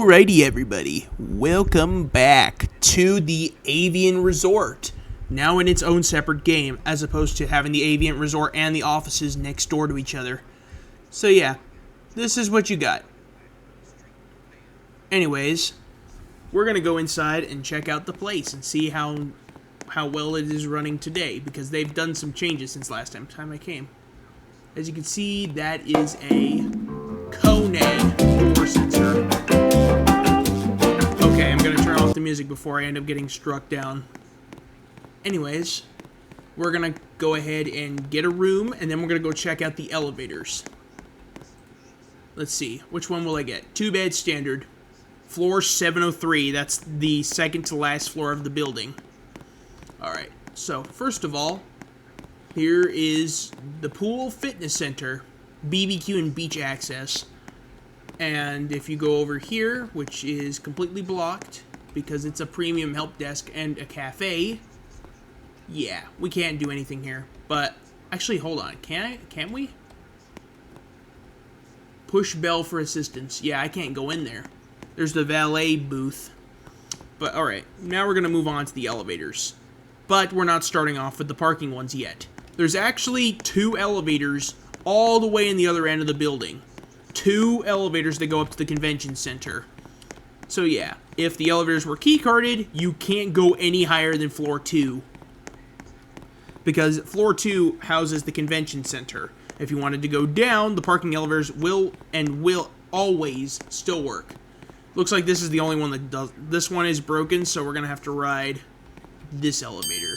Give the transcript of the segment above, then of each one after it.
Alrighty, everybody, welcome back to the Avian Resort. Now in its own separate game, as opposed to having the Avian Resort and the offices next door to each other. So yeah, this is what you got. Anyways, we're gonna go inside and check out the place and see how well it is running today, because they've done some changes since last time I came. As you can see, that is a Kone door sensor. Okay, I'm gonna turn off the music before I end up getting struck down. Anyways, we're gonna go ahead and get a room, and then we're gonna go check out the elevators. Let's see, which one will I get? 2-bed standard. Floor 703, that's the second to last floor of the building. Alright, so first of all, here is the pool fitness center, BBQ and beach access. And if you go over here, which is completely blocked because it's a premium help desk and a cafe, yeah, we can't do anything here. But actually, hold on, can we? Push bell for assistance. Yeah, I can't go in there. There's the valet booth. But alright, now we're going to move on to the elevators. But we're not starting off with the parking ones yet. There's actually 2 elevators all the way in the other end of the building. 2 elevators that go up to the convention center. So yeah, if the elevators were key-carded, you can't go any higher than floor 2. Because floor 2 houses the convention center. If you wanted to go down, the parking elevators will always still work. Looks like this is the only one that does. This one is broken, so we're going to have to ride this elevator.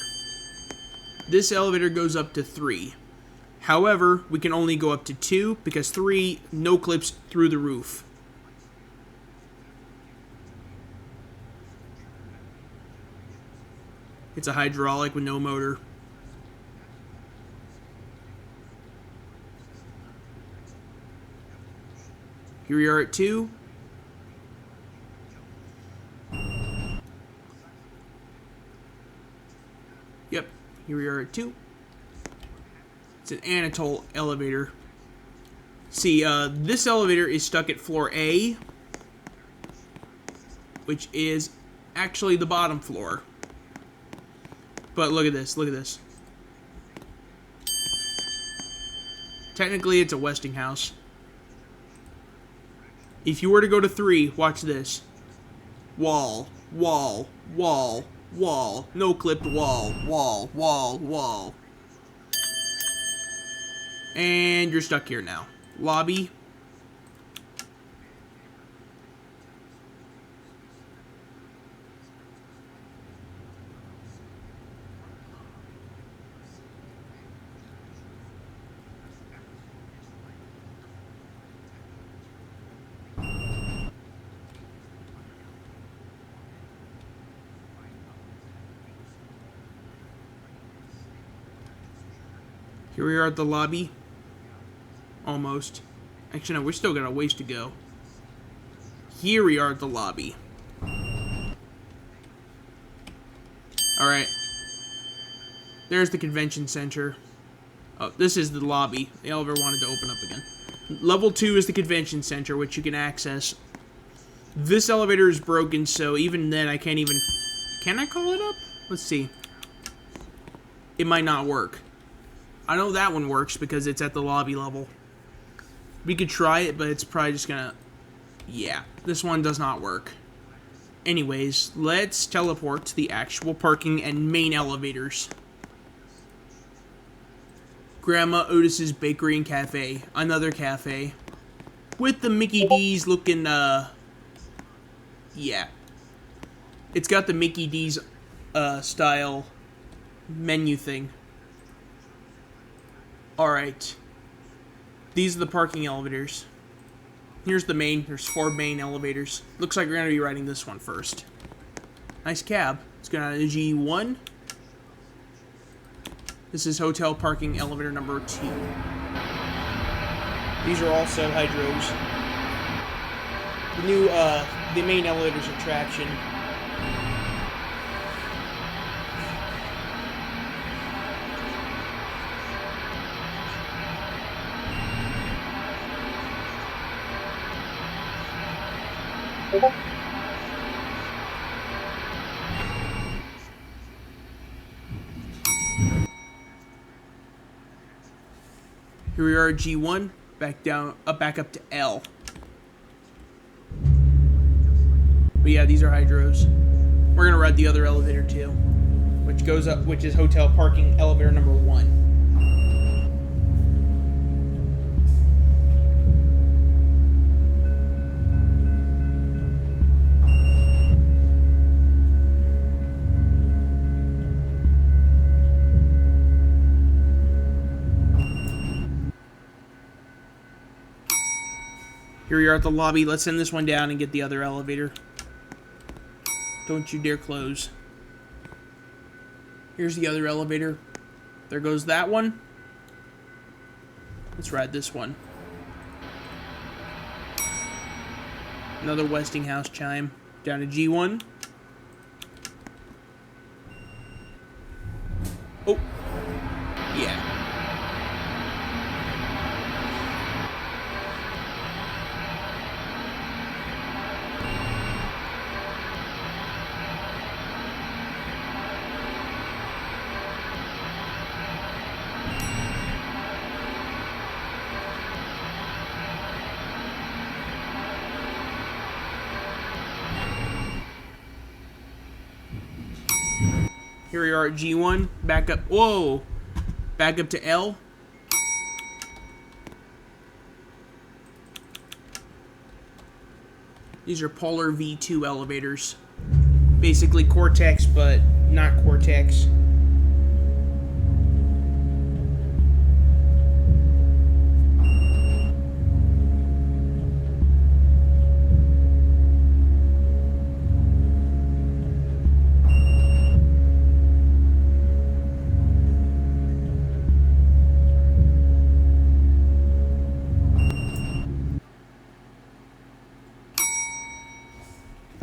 This elevator goes up to 3. However, we can only go up to 2 because 3 no clips through the roof. It's a hydraulic with no motor. Here we are at 2. Yep, here we are at 2. It's an Anatole elevator. See, this elevator is stuck at floor A, which is actually the bottom floor. But look at this, look at this. Technically, it's a Westinghouse. If you were to go to 3, watch this. Wall, wall, wall, wall. No clipped wall, wall, wall, wall. And you're stuck here now. Lobby. Here we are at the lobby. Almost. Actually, no, we're still got a ways to go. Here we are at the lobby. Alright. There's the convention center. Oh, this is the lobby. The elevator wanted to open up again. Level 2 is the convention center, which you can access. This elevator is broken, so even then I can't even... Can I call it up? Let's see. It might not work. I know that one works because it's at the lobby level. We could try it, but it's probably just gonna... Yeah, this one does not work. Anyways, let's teleport to the actual parking and main elevators. Grandma Otis's Bakery and Cafe. Another cafe. With the Mickey D's looking, yeah. It's got the Mickey D's, style menu thing. Alright. These are the parking elevators. Here's the main. There's 4 main elevators. Looks like we're going to be riding this one first. Nice cab. Let's go down to G1. This is hotel parking elevator number 2. These are also hydros. The new, the main elevator's attraction. Okay. Here we are at G1, back down, back up to L. But yeah, these are hydros. We're gonna ride the other elevator too, which goes up, which is hotel parking elevator number 1. Here we are at the lobby. Let's send this one down and get the other elevator. Don't you dare close. Here's the other elevator. There goes that one. Let's ride this one. Another Westinghouse chime. Down to G1. Oh. Yeah. Here we are at G1. Back up. Whoa! Back up to L. These are Polar V2 elevators. Basically Cortex, but not Cortex.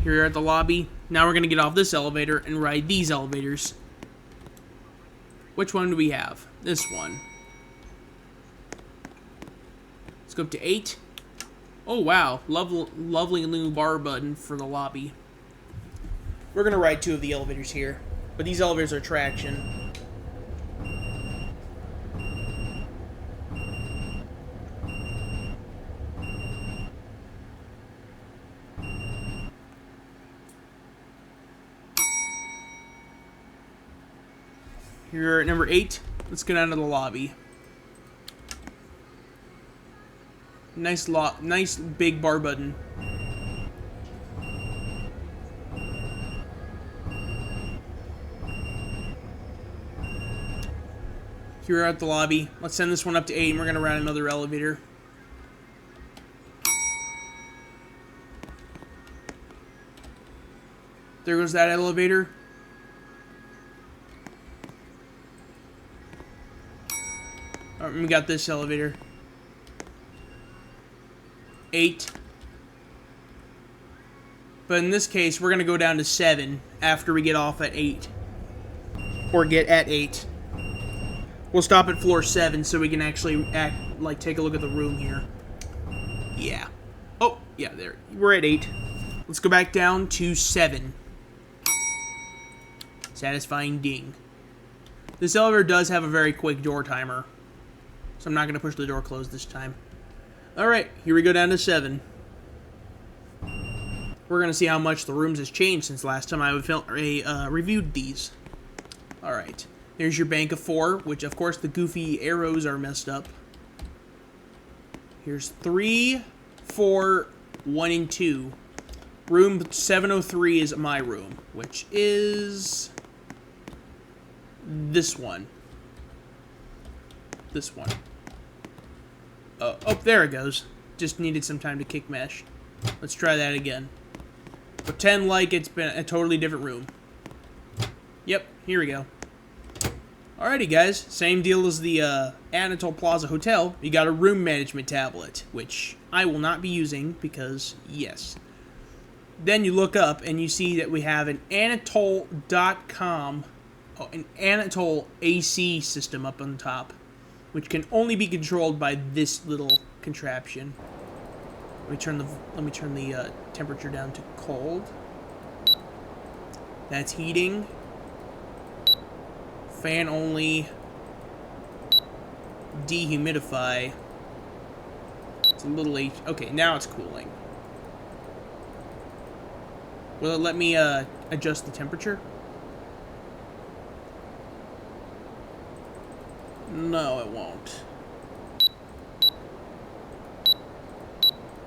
Here we are at the lobby. Now we're going to get off this elevator and ride these elevators. Which one do we have? This one. Let's go up to 8. Oh, wow. Lovely new bar button for the lobby. We're going to ride 2 of the elevators here. But these elevators are traction. Here at number 8. Let's get out of the lobby. Nice big bar button. Here we're at the lobby. Let's send this one up to 8 and we're gonna ride another elevator. There goes that elevator. Alright, we got this elevator. 8. But in this case, we're going to go down to 7 after we get off at 8. Or get at 8. We'll stop at floor 7 so we can actually take a look at the room here. Yeah. Oh, yeah, there. We're at 8. Let's go back down to 7. Satisfying ding. This elevator does have a very quick door timer. So I'm not going to push the door closed this time. Alright, here we go down to 7. We're going to see how much the rooms has changed since last time I reviewed these. Alright, there's your bank of 4, which of course the goofy arrows are messed up. Here's 3, 4, 1, and 2. Room 703 is my room, which is this one. This one. Oh, there it goes. Just needed some time to kick mesh. Let's try that again. Pretend like it's been a totally different room. Yep, here we go. Alrighty, guys. Same deal as the Anatole Plaza Hotel. You got a room management tablet, which I will not be using because, yes. Then you look up and you see that we have an Anatole.com, an Anatole AC system up on top, which can only be controlled by this little contraption. Let me turn the temperature down to cold. That's heating. Fan only. dehumidify. It's a little late. Okay, now it's cooling. Will it let me adjust the temperature? No, it won't.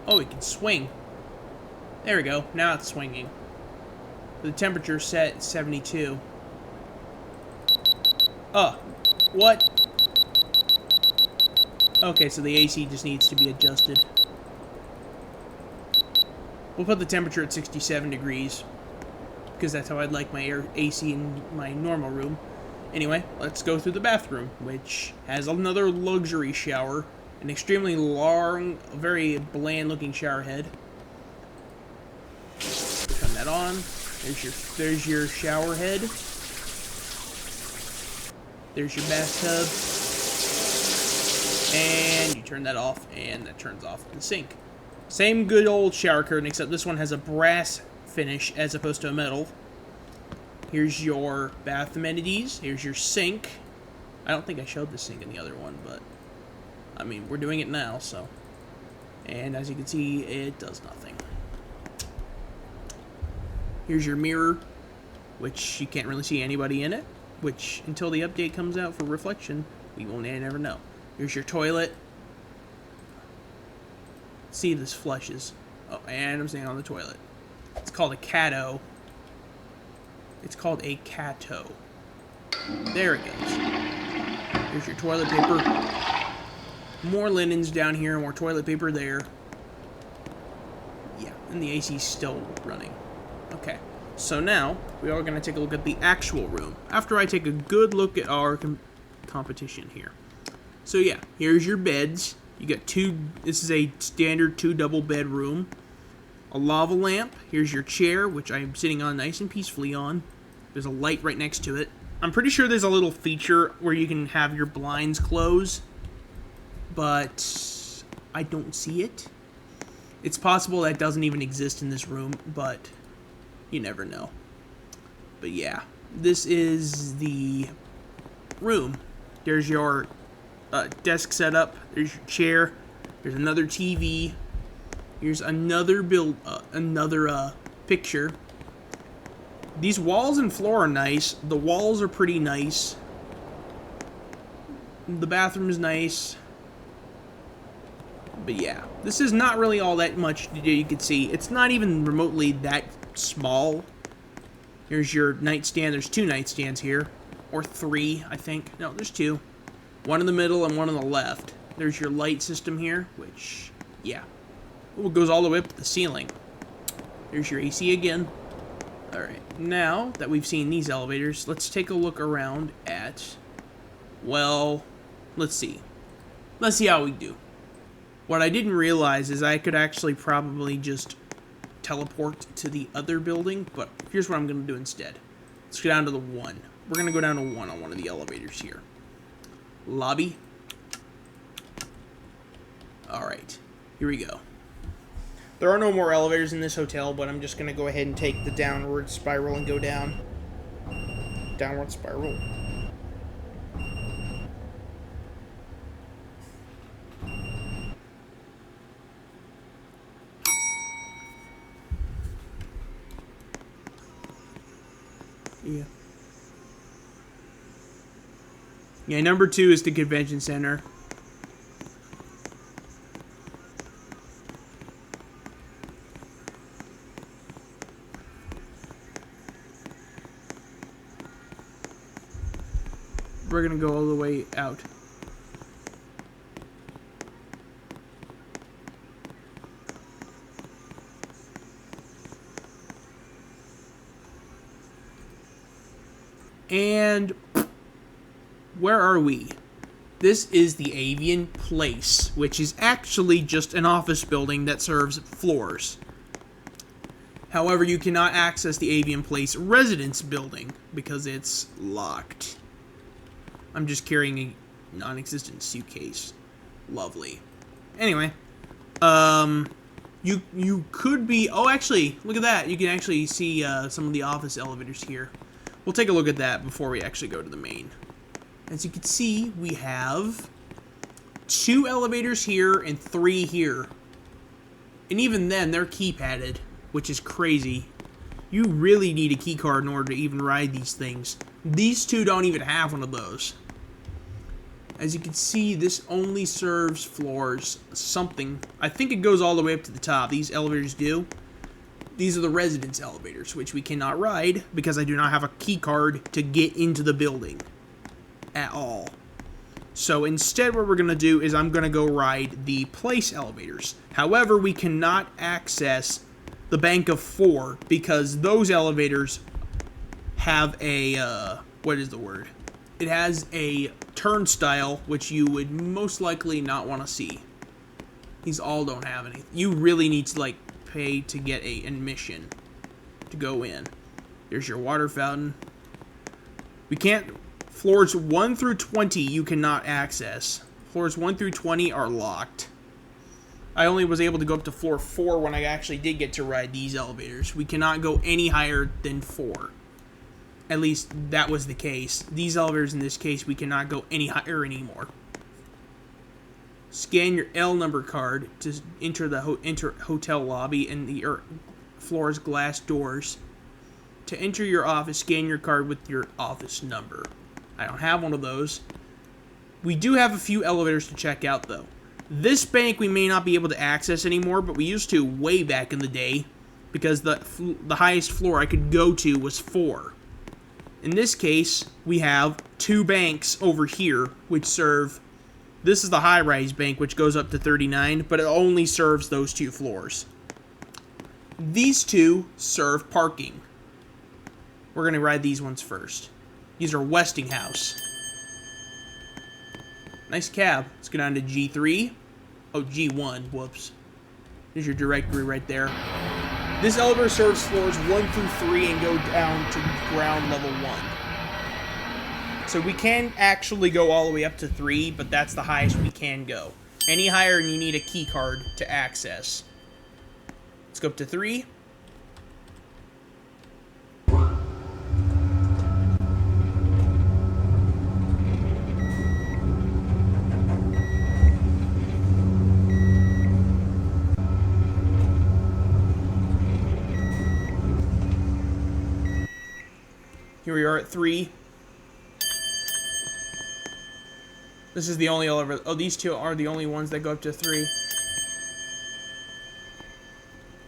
Oh, it can swing. There we go. Now it's swinging. The temperature set 72. Oh, what? Okay, so the AC just needs to be adjusted. We'll put the temperature at 67 degrees, because that's how I'd like my AC in my normal room. Anyway, let's go through the bathroom, which has another luxury shower, an extremely long, very bland-looking shower head. Turn that on. There's your shower head. There's your bathtub. And you turn that off, and that turns off the sink. Same good old shower curtain, except this one has a brass finish as opposed to a metal. Here's your bath amenities. Here's your sink. I don't think I showed the sink in the other one, but I mean, we're doing it now, so. And as you can see, it does nothing. Here's your mirror, which you can't really see anybody in it, which until the update comes out for reflection, we won't never know. Here's your toilet. See, this flushes. Oh, and I'm staying on the toilet. It's called a Cato. It's called a Cato. There it goes. Here's your toilet paper. More linens down here, more toilet paper there. Yeah, and the AC's still running. Okay, so now we are going to take a look at the actual room after I take a good look at our competition here. So yeah, here's your beds. You got two. This is a standard 2 double bed room. A lava lamp. Here's your chair, which I'm sitting on nice and peacefully on. There's a light right next to it. I'm pretty sure there's a little feature where you can have your blinds close, but I don't see it. It's possible that doesn't even exist in this room, but you never know. But yeah, this is the room. There's your desk setup. There's your chair. There's another TV. Here's another picture. These walls and floor are nice. The walls are pretty nice. The bathroom is nice. But yeah, this is not really all that much you can see. It's not even remotely that small. Here's your nightstand. There's 2 nightstands here. Or 3, I think. No, there's 2. One in the middle and one on the left. There's your light system here, which, yeah. Ooh, it goes all the way up to the ceiling. There's your AC again. Alright, now that we've seen these elevators, let's take a look around at, well, let's see. Let's see how we do. What I didn't realize is I could actually probably just teleport to the other building, but here's what I'm going to do instead. Let's go down to the 1. We're going to go down to 1 on one of the elevators here. Lobby. Alright, here we go. There are no more elevators in this hotel, but I'm just going to go ahead and take the downward spiral and go down. Downward spiral. Yeah. Yeah, number 2 is the convention center. We're gonna go all the way out. And where are we? This is the Avian Place, which is actually just an office building that serves floors. However, you cannot access the Avian Place residence building because it's locked. I'm just carrying a non-existent suitcase. Lovely. Anyway, you could be. Oh, actually, look at that. You can actually see some of the office elevators here. We'll take a look at that before we actually go to the main. As you can see, we have 2 elevators here and 3 here. And even then, they're keypadded, which is crazy. You really need a key card in order to even ride these things. These 2 don't even have one of those. As you can see, this only serves floors something. I think it goes all the way up to the top. These elevators do. These are the residence elevators, which we cannot ride because I do not have a key card to get into the building at all. So instead what we're going to do is I'm going to go ride the place elevators. However, we cannot access the bank of 4 because those elevators have a, what is the word? It has a turnstile, which you would most likely not want to see. These all don't have anything. You really need to, like, pay to get a admission to go in. There's your water fountain. We can't... Floors 1 through 20 you cannot access. Floors 1 through 20 are locked. I only was able to go up to floor 4 when I actually did get to ride these elevators. We cannot go any higher than 4. At least that was the case. These elevators in this case, we cannot go any higher anymore. Scan your L number card to enter the hotel lobby and the floor's glass doors. To enter your office, scan your card with your office number. I don't have one of those. We do have a few elevators to check out, though. This bank we may not be able to access anymore, but we used to way back in the day because the highest floor I could go to was 4. In this case, we have 2 banks over here which serve... This is the high-rise bank, which goes up to 39, but it only serves those 2 floors. These 2 serve parking. We're going to ride these ones first. These are Westinghouse. Nice cab. Let's go down to G3. Oh, G1. Whoops. There's your directory right there. This elevator serves floors 1 through 3 and go down to ground level 1. So we can actually go all the way up to 3, but that's the highest we can go. Any higher and you need a key card to access. Let's go up to 3. Here we are at 3. This is the only elevator. Oh, these 2 are the only ones that go up to 3.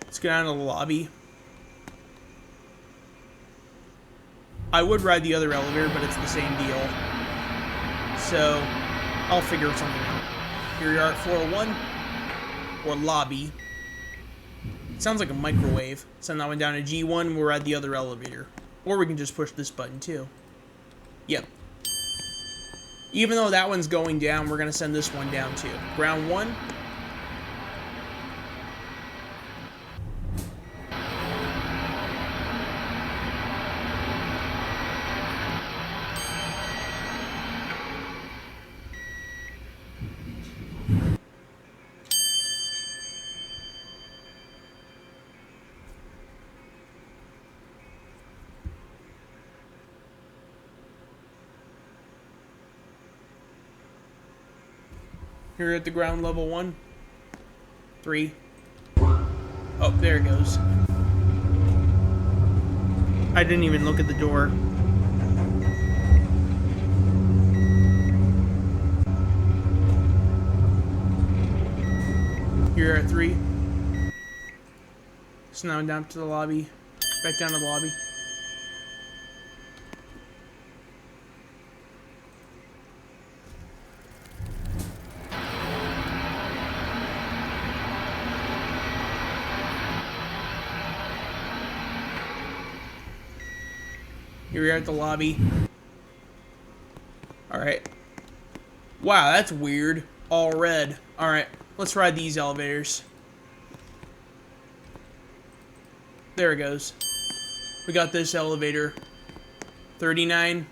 Let's go down to the lobby. I would ride the other elevator, but it's the same deal. So, I'll figure something out. Here we are at floor 1. Or lobby. It sounds like a microwave. Send that one down to G1, we'll ride the other elevator. Or we can just push this button too. Yep. Even though that one's going down, we're going to send this one down too. Ground 1. Here at the ground level 1. 3. Oh, there it goes. I didn't even look at the door. Here at 3. So now down to the lobby. Back down to the lobby. Here we are at the lobby. Alright. Wow, that's weird. All red. Alright, let's ride these elevators. There it goes. We got this elevator. 39.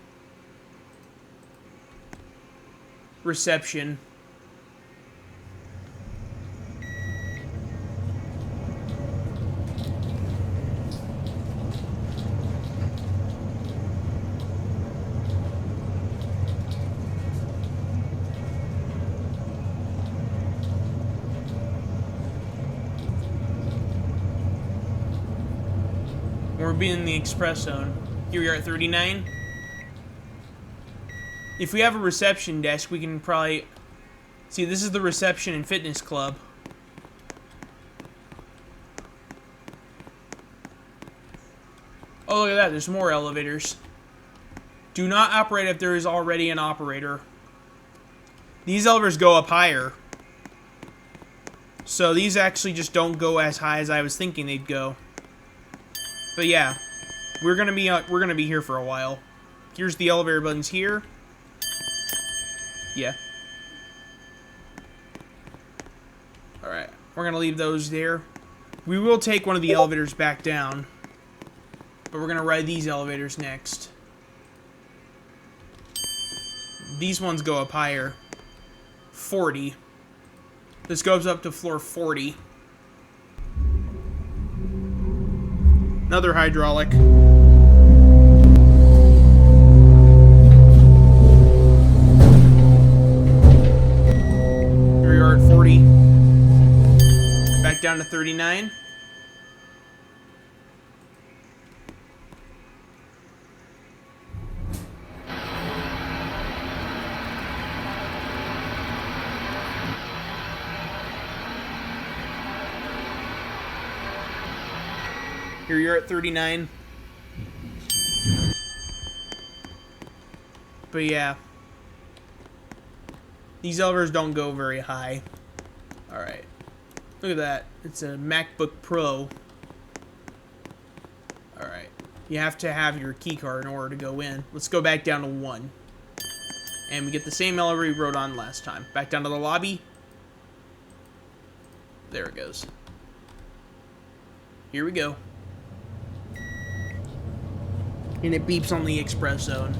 Reception. being in the express zone. Here we are at 39. If we have a reception desk, we can probably... See, this is the reception and fitness club. Oh, look at that. There's more elevators. Do not operate if there is already an operator. These elevators go up higher. So these actually just don't go as high as I was thinking they'd go. But yeah, we're gonna be here for a while. Here's the elevator buttons here. Yeah. All right, we're gonna leave those there. We will take one of the elevators back down, but we're gonna ride these elevators next. These ones go up higher. 40. This goes up to floor 40. Another hydraulic. Here we are at 40. Back down to 39. Here you're at 39. But yeah. These elevators don't go very high. Alright. Look at that. It's a MacBook Pro. Alright. You have to have your key card in order to go in. Let's go back down to 1. And we get the same elevator we rode on last time. Back down to the lobby. There it goes. Here we go. And it beeps on the express zone.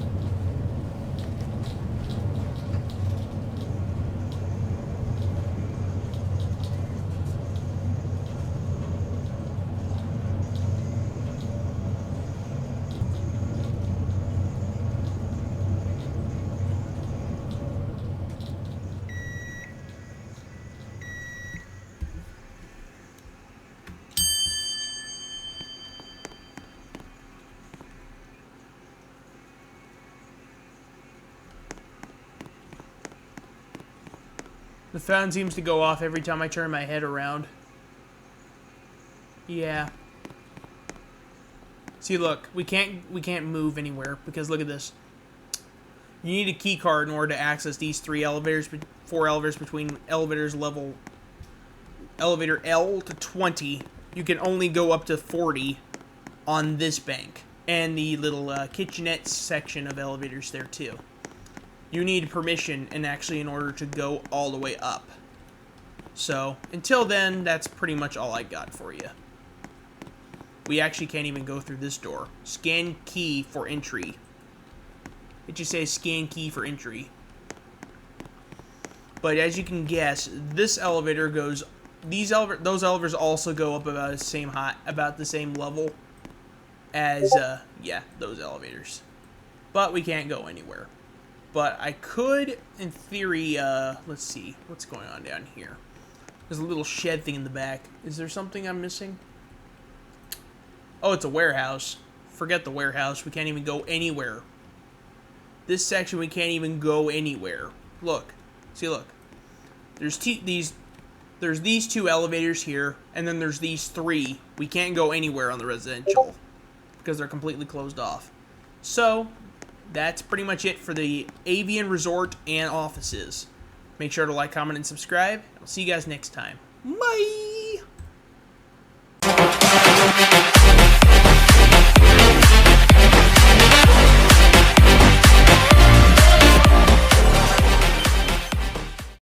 The phone seems to go off every time I turn my head around. Yeah. See, look, we can't move anywhere because look at this. You need a key card in order to access these 4 elevators between elevator L to 20. You can only go up to 40 on this bank and the little kitchenette section of elevators there too. You need permission and actually in order to go all the way up. So, until then, that's pretty much all I got for you. We actually can't even go through this door. Scan key for entry. It just says scan key for entry. But as you can guess, this elevator goes... those elevators also go up about the same height, about the same level as, yeah, those elevators. But we can't go anywhere. But I could, in theory, let's see. What's going on down here? There's a little shed thing in the back. Is there something I'm missing? Oh, it's a warehouse. Forget the warehouse. We can't even go anywhere. This section, we can't even go anywhere. Look. See, look. There's these 2 elevators here, and then there's these 3. We can't go anywhere on the residential because they're completely closed off. So... that's pretty much it for the Avian Resort and offices. Make sure to like, comment, and subscribe. I'll see you guys next time. Bye!